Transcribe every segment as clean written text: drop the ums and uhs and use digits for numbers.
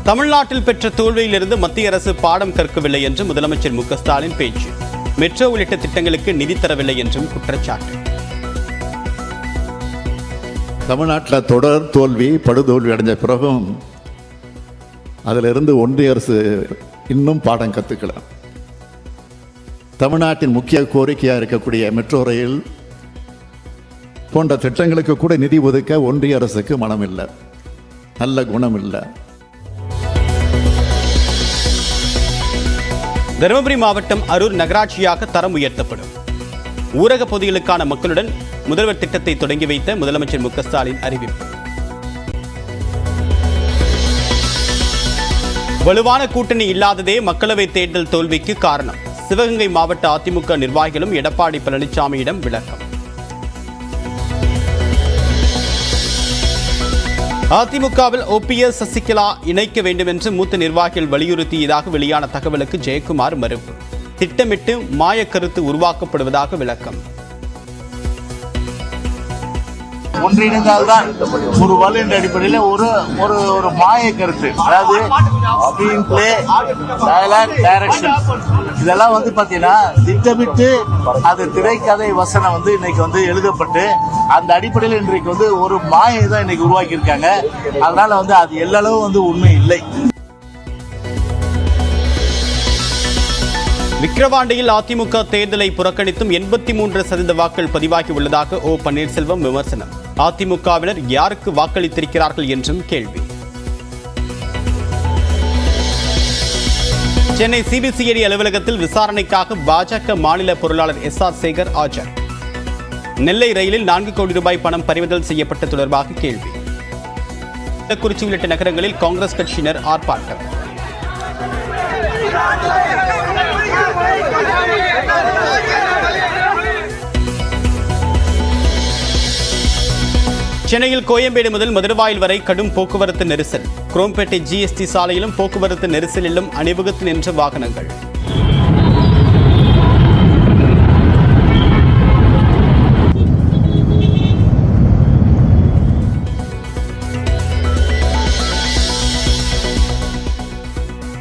தமிழ்நாட்டில் பெற்ற தோல்வியிலிருந்து மத்திய அரசு பாடம் கற்கவில்லை என்று முதலமைச்சர் மு க ஸ்டாலின் பேச்சு. மெட்ரோ உள்ளிட்ட திட்டங்களுக்கு நிதி தரவில்லை என்றும் குற்றச்சாட்டு. தமிழ்நாட்டில் தொடர் தோல்வி படுதோல்வி அடைஞ்ச பிறகும் அதிலிருந்து ஒன்றிய அரசு இன்னும் பாடம் கற்றுக்கல. தமிழ்நாட்டின் முக்கிய கோரிக்கையாக இருக்கக்கூடிய மெட்ரோ ரயில் போன்ற திட்டங்களுக்கு கூட நிதி ஒதுக்க ஒன்றிய அரசுக்கு மனம் இல்லை, நல்ல குணம் இல்லை. தருமபுரி மாவட்டம் அரூர் நகராட்சியாக தரம் உயர்த்தப்படும். ஊரக பகுதிகளுக்கான மக்களுடன் முதல்வர் திட்டத்தை தொடங்கி வைத்த முதலமைச்சர் மு க ஸ்டாலின் அறிவிப்பு. வலுவான கூட்டணி இல்லாததே மக்களவை தேர்தல் தோல்விக்கு காரணம். சிவகங்கை மாவட்ட அதிமுக நிர்வாகிகளும் எடப்பாடி பழனிசாமியிடம் விளக்கம். அதிமுகவில் OPS சசிகலா இணைக்க வேண்டும் என்று மூத்த நிர்வாகிகள் வலியுறுத்தியதாக வெளியான தகவலுக்கு ஜெயக்குமார் மறுப்பு. திட்டமிட்டு மாய கருத்து உருவாக்கப்படுவதாக விளக்கம். ஒன்றிணைந்தால்தான் ஒரு வலு என்ற அடிப்படையில் ஒரு மாய கருத்து, அதாவது ஸ்கிரீன் பிளே, டயலாக், டைரக்ஷன் இதெல்லாம் பாத்தீங்கன்னா திட்டமிட்டு அது திரைக்கதை வசனம் இன்னைக்கு எழுதப்பட்டு அந்த அடிப்படையில் இன்றைக்கு ஒரு மாயை தான் இன்னைக்கு உருவாக்கி இருக்காங்க. அதனால அது எல்லளவு உண்மை இல்லை. விக்கிரவாண்டியில் அதிமுக தேர்தலை புறக்கணித்தும் 83% வாக்குகள் பதிவாகி உள்ளதாக ஓ பன்னீர்செல்வம் விமர்சனம். அதிமுகவினர் யாருக்கு வாக்களித்திருக்கிறார்கள் என்றும் கேள்வி. சென்னை சிபிசிஐடி அலுவலகத்தில் விசாரணைக்காக பாஜக மாநில பொருளாளர் SR சேகர் ஆஜர். நெல்லை ரயிலில் 4 கோடி ரூபாய் பணம் பறிமுதல் செய்யப்பட்ட தொடர்பாக கேள்வி. குறிச்சி உள்ளிட்ட நகரங்களில் காங்கிரஸ் கட்சியினர் ஆர்ப்பாட்டம். சென்னையில் கோயம்பேடு முதல் மதுரவாயில் வரை கடும் போக்குவரத்து நெரிசல். குரோம்பேட்டை GST சாலையிலும் போக்குவரத்து நெரிசலிலும் அணிவகுத்து நின்ற வாகனங்கள்.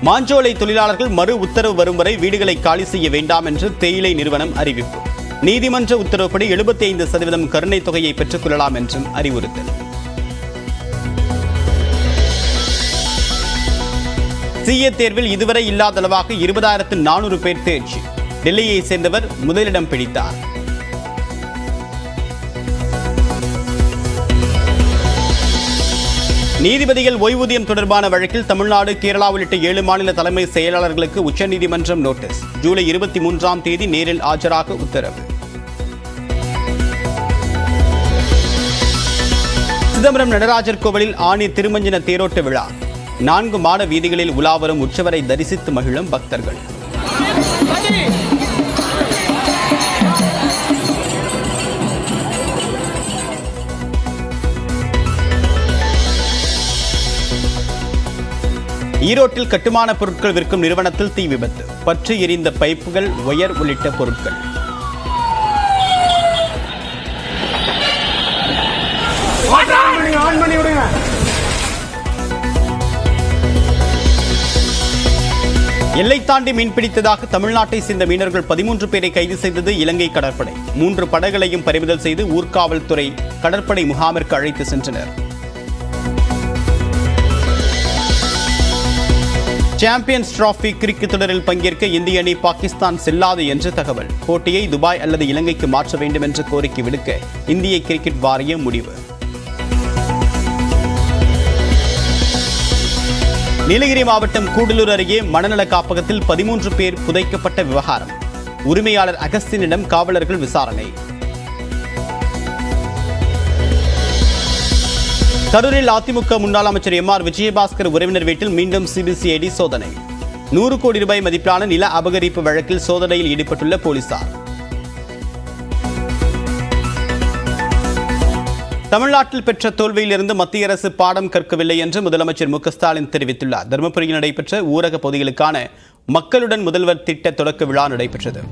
மாஞ்சோலை தொழிலாளர்கள் மறு உத்தரவு வரும் வரை வீடுகளை காலி செய்ய வேண்டாம் என்று தேயிலை நிறுவனம் அறிவிப்பு. நீதிமன்ற உத்தரவுப்படி 75% கருணை தொகையை பெற்றுக் கொள்ளலாம் என்றும் அறிவுறுத்தல். CA தேர்வில் இதுவரை இல்லாத அளவாக 20,400 பேர் தேர்ச்சி. டெல்லியை சேர்ந்தவர் முதலிடம் பிடித்தார். நீதிபதிகள் ஓய்வூதியம் தொடர்பான வழக்கில் தமிழ்நாடு, கேரளா உள்ளிட்ட 7 மாநில தலைமை செயலாளர்களுக்கு உச்சநீதிமன்றம் நோட்டீஸ். ஜூலை 23ஆம் தேதி நேரில் ஆஜராக உத்தரவு. சிதம்பரம் நடராஜர் கோவிலில் ஆணி திருமஞ்சன தேரோட்ட விழா. 4 மாட வீதிகளில் உலாவரும் உற்சவரை தரிசித்து மகிழும் பக்தர்கள். ஈரோட்டில் கட்டுமான பொருட்கள் விற்கும் நிறுவனத்தில் தீ விபத்து. பற்றி எரிந்த பைப்புகள், ஒயர் உள்ளிட்ட பொருட்கள். எல்லை தாண்டி மீன்பிடித்ததாக தமிழ்நாட்டை சேர்ந்த மீனவர்கள் 13 பேரை கைது செய்தது இலங்கை கடற்படை. 3 படகுகளையும் பறிமுதல் செய்து ஊர்காவல்துறை கடற்படை முகாமிற்கு அழைத்து சென்றனர். சாம்பியன்ஸ் டிராபி கிரிக்கெட் தொடரில் பங்கேற்க இந்திய அணி பாகிஸ்தான் செல்லாது என்று தகவல். போட்டியை துபாய் அல்லது இலங்கைக்கு மாற்ற வேண்டும் என்று கோரிக்கை விடுக்க இந்திய கிரிக்கெட் வாரியம் முடிவு. நீலகிரி மாவட்டம் கூடலூர் அருகே மனநல காப்பகத்தில் 13 பேர் புதைக்கப்பட்ட விவகாரம். உரிமையாளர் அகஸ்தினிடம் காவலர்கள் விசாரணை. கரூரில் அதிமுக முன்னாள் அமைச்சர் MR விஜயபாஸ்கர் உறவினர் வீட்டில் மீண்டும் சிபிசிஐடி சோதனை. 100 கோடி ரூபாய் மதிப்பிலான நில அபகரிப்பு வழக்கில் சோதனையில் ஈடுபட்டுள்ள போலீசார். தமிழ்நாட்டில் பெற்ற தோல்வியிலிருந்து மத்திய அரசு பாடம் கற்கவில்லை என்று முதலமைச்சர் மு க ஸ்டாலின் தெரிவித்துள்ளார். தருமபுரியில் நடைபெற்ற ஊரக பகுதிகளுக்கான மக்களுடன் முதல்வர் திட்ட தொடக்க விழா நடைபெற்றது.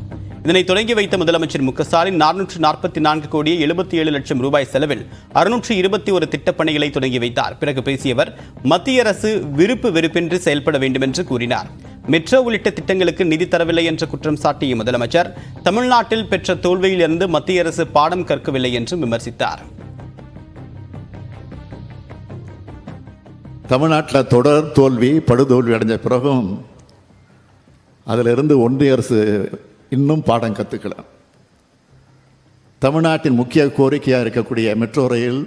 இதனை தொடங்கி வைத்த முதலமைச்சர் மு க ஸ்டாலின் 444 கோடியே 77 லட்சம் ரூபாய் செலவில் 621 திட்டப்பணிகளை தொடங்கி வைத்தார். பிறகு பேசிய அவர் மத்திய அரசு விருப்பு வெறுப்பின்றி செயல்பட வேண்டும் என்று கூறினார். மெட்ரோ உள்ளிட்ட திட்டங்களுக்கு நிதி தரவில்லை என்ற குற்றம் சாட்டிய முதலமைச்சர் தமிழ்நாட்டில் பெற்ற தோல்வியிலிருந்து மத்திய அரசு பாடம் கற்கவில்லை என்றும் விமர்சித்தார். தமிழ்நாட்டில் தொடர் தோல்வி படுதோல்வி அடைஞ்ச பிறகும் அதிலிருந்து ஒன்றிய அரசு இன்னும் பாடம் கற்றுக்கல. தமிழ்நாட்டின் முக்கிய கோரிக்கையாக இருக்கக்கூடிய மெட்ரோ ரயில்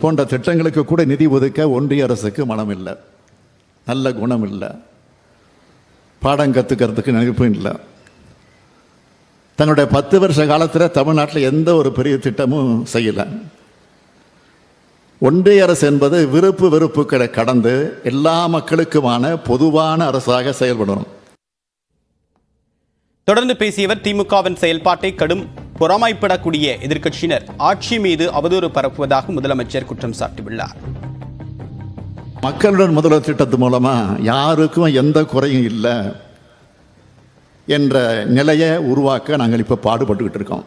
போன்ற திட்டங்களுக்கு கூட நிதி ஒதுக்க ஒன்றிய அரசுக்கு மனம் இல்லை, நல்ல குணம் இல்லை, பாடம் கற்றுக்கிறதுக்கு நினைப்பும் இல்லை. தன்னுடைய 10 வருஷ காலத்தில் தமிழ்நாட்டில் எந்த ஒரு பெரிய திட்டமும் செய்யலை. ஒன்றிய அரசு என்பது விருப்பு வெறுப்புகளை கடந்து எல்லா மக்களுக்குமான பொதுவான அரசாக செயல்படணும். தொடர்ந்து பேசியவர் திமுகவின் செயல்பாட்டை கடும் பொறாமைப்படக்கூடிய எதிர்க்கட்சியினர் ஆட்சி மீது அவதூறு பரப்புவதாக முதலமைச்சர் குற்றம் சாட்டியுள்ளார். மக்களுடன் முதல்வர் திட்டத்து மூலமா யாருக்கும் எந்த குறையும் இல்லை என்ற நிலையை உருவாக்க நாங்கள் இப்போ பாடுபட்டுக்கிட்டு இருக்கோம்.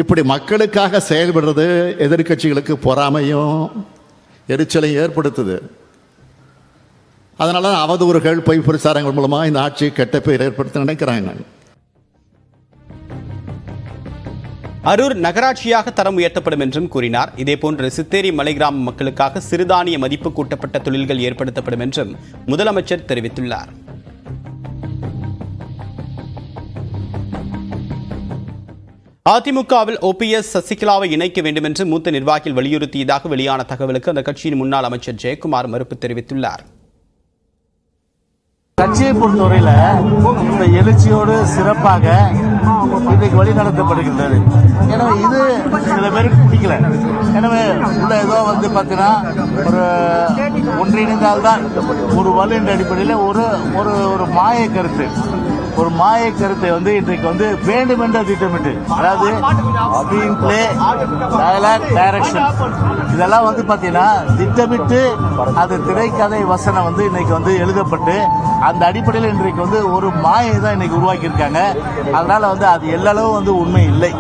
இப்படி மக்களுக்காக செயல்படுறது எதிர்க்கட்சிகளுக்கு பொறாமையும் எரிச்சலையும் ஏற்படுத்துது. அதனால தான் அவதூறுகள் பொய் பிரச்சாரங்கள் மூலமாக இந்த ஆட்சி கெட்ட பெயர் ஏற்படுத்த நினைக்கிறாங்க. அரூர் நகராட்சியாக தரம் உயர்த்தப்படும் என்றும் கூறினார். இதேபோன்று சித்தேரி மலை கிராம மக்களுக்காக சிறுதானிய மதிப்பு கூட்டப்பட்ட தொழில்கள் ஏற்படுத்தப்படும் என்றும் முதலமைச்சர் தெரிவித்துள்ளார். அதிமுகவில் OPS சசிகலாவை இணைக்க வேண்டும் என்று மூத்த நிர்வாகிகள் வலியுறுத்தியதாக வெளியான தகவலுக்கு அந்த கட்சியின் முன்னாள் அமைச்சர் ஜெயக்குமார் மறுப்பு தெரிவித்துள்ளார். கட்சியை பொறுத்தவரையில இந்த எழுச்சியோடு சிறப்பாக இன்றைக்கு வழி நடத்தப்படுகின்றது. எனவே இது சில பேருக்கு பிடிக்கல. எனவே உள்ள ஏதோ வந்து பார்த்தீங்கன்னா ஒரு ஒன்றிணைந்தால்தான் ஒரு வலு என்ற அடிப்படையில் ஒரு மாய கருத்தை வந்து இன்றைக்கு வந்து வேண்டுமென்ற திட்டமிட்டு, அதாவது ஸ்கிரீன் பிளே, டயலாக், டைரக்ஷன் இதெல்லாம் வந்து பார்த்தீங்கன்னா திட்டமிட்டு அது திரைக்கதை வசனம் வந்து இன்னைக்கு வந்து எழுதப்பட்டு அந்த அடிப்படையில் இன்றைக்கு வந்து ஒரு மாயை தான் இன்னைக்கு உருவாக்கியிருக்காங்க. அதனால வந்து அது எல்லளவு வந்து உண்மை இல்லை.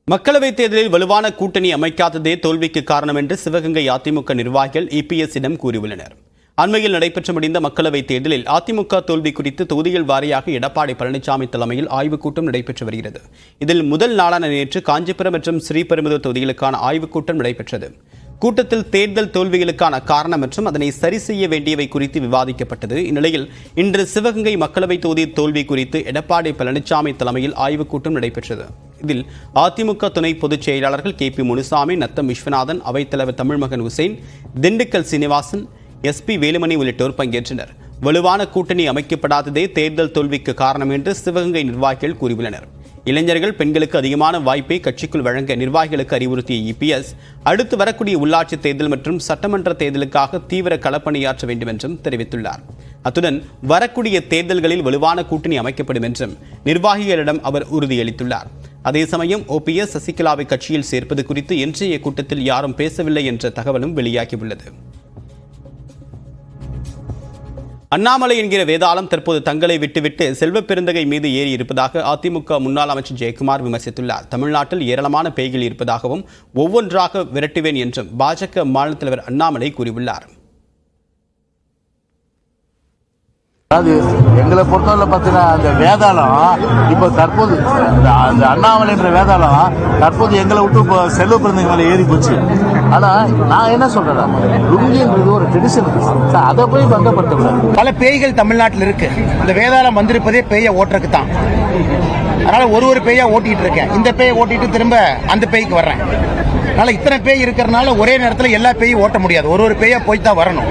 மக்களவைத் தேர்தலில் வலுவான கூட்டணி அமைக்காததே தோல்விக்கு காரணம் என்று சிவகங்கை அதிமுக நிர்வாகிகள் EPS-இடம் கூறியுள்ளனர். அண்மையில் நடைபெற்று முடிந்த மக்களவைத் தேர்தலில் அதிமுக தோல்வி குறித்து தொகுதிகள் வாரியாக எடப்பாடி பழனிசாமி தலைமையில் ஆய்வுக் கூட்டம் நடைபெற்று வருகிறது. இதில் முதல் நாளான நேற்று காஞ்சிபுரம் மற்றும் ஸ்ரீபெரும்புதூர் தொகுதிகளுக்கான ஆய்வுக் கூட்டம் நடைபெற்றது. கூட்டத்தில் தேர்தல் தோல்விகளுக்கான காரணம் மற்றும் அதனை சரி செய்ய வேண்டியவை குறித்து விவாதிக்கப்பட்டது. இந்நிலையில் இன்று சிவகங்கை மக்களவைத் தொகுதி தோல்வி குறித்து எடப்பாடி பழனிசாமி தலைமையில் ஆய்வுக் கூட்டம் நடைபெற்றது. இதில் அதிமுக துணை பொதுச் செயலாளர்கள் KP முனுசாமி, நத்தம் விஸ்வநாதன், அவைத்தலைவர் தமிழ்மகன் உசேன், திண்டுக்கல் சீனிவாசன், SP வேலுமணி உள்ளிட்டோர் பங்கேற்றனர். வலுவான கூட்டணி அமைக்கப்படாததே தேர்தல் தோல்விக்கு காரணம் என்று சிவகங்கை நிர்வாகிகள் கூறியுள்ளனர். இளைஞர்கள், பெண்களுக்கு அதிகமான வாய்ப்பை கட்சிக்குள் வழங்க நிர்வாகிகளுக்கு அறிவுறுத்திய EPS அடுத்து வரக்கூடிய உள்ளாட்சி தேர்தல் மற்றும் சட்டமன்ற தேர்தலுக்காக தீவிர களப்பணியாற்ற வேண்டும் என்றும் தெரிவித்துள்ளார். அத்துடன் வரக்கூடிய தேர்தல்களில் வலுவான கூட்டணி அமைக்கப்படும் என்றும் நிர்வாகிகளிடம் அவர் உறுதியளித்துள்ளார். அதே சமயம் OPS சசிகலாவை கட்சியில் சேர்ப்பது குறித்து இன்றைய கூட்டத்தில் யாரும் பேசவில்லை என்ற தகவலும் வெளியாகியுள்ளது. அண்ணாமலை என்கிற வேதாளம் தற்போது தங்களை விட்டுவிட்டு செல்வ பெருந்தகை மீது ஏறி இருப்பதாக அதிமுக முன்னாள் அமைச்சர் ஜெயக்குமார் விமர்சித்துள்ளார். தமிழ்நாட்டில் ஏராளமான பேய்கள் இருப்பதாகவும் ஒவ்வொன்றாக விரட்டுவேன் என்றும் பாஜக மாநில தலைவர் அண்ணாமலை கூறியுள்ளார். அதாவது எங்களை பொறுத்தவரை பார்த்தீங்கன்னா அந்த வேதாளம் இப்போ தற்போது அந்த அண்ணாமலை என்ற வேதாளம் தற்போது எங்களை விட்டு இப்போ செல்வ பிறந்தங்க மேலே ஏறி போச்சு. ஆனால் நான் என்ன சொல்றேன், லுங்கின்றது ஒரு ட்ரெடிஷன், அதை போய் பந்தப்படுத்தக்கூடாது. பல பேய்கள் தமிழ்நாட்டில் இருக்கு. இந்த வேதாளம் வந்திருப்பதே பேயை ஓட்டுறதுக்கு தான். அதனால ஒரு பேயா ஓட்டிட்டு இருக்கேன். இந்த பேயை ஓட்டிட்டு திரும்ப அந்த பேய்க்கு வர்றேன். அதனால இத்தனை பேய் இருக்கிறதுனால ஒரே நேரத்தில் எல்லா பேயும் ஓட்ட முடியாது. ஒரு பேயா போய் தான் வரணும்.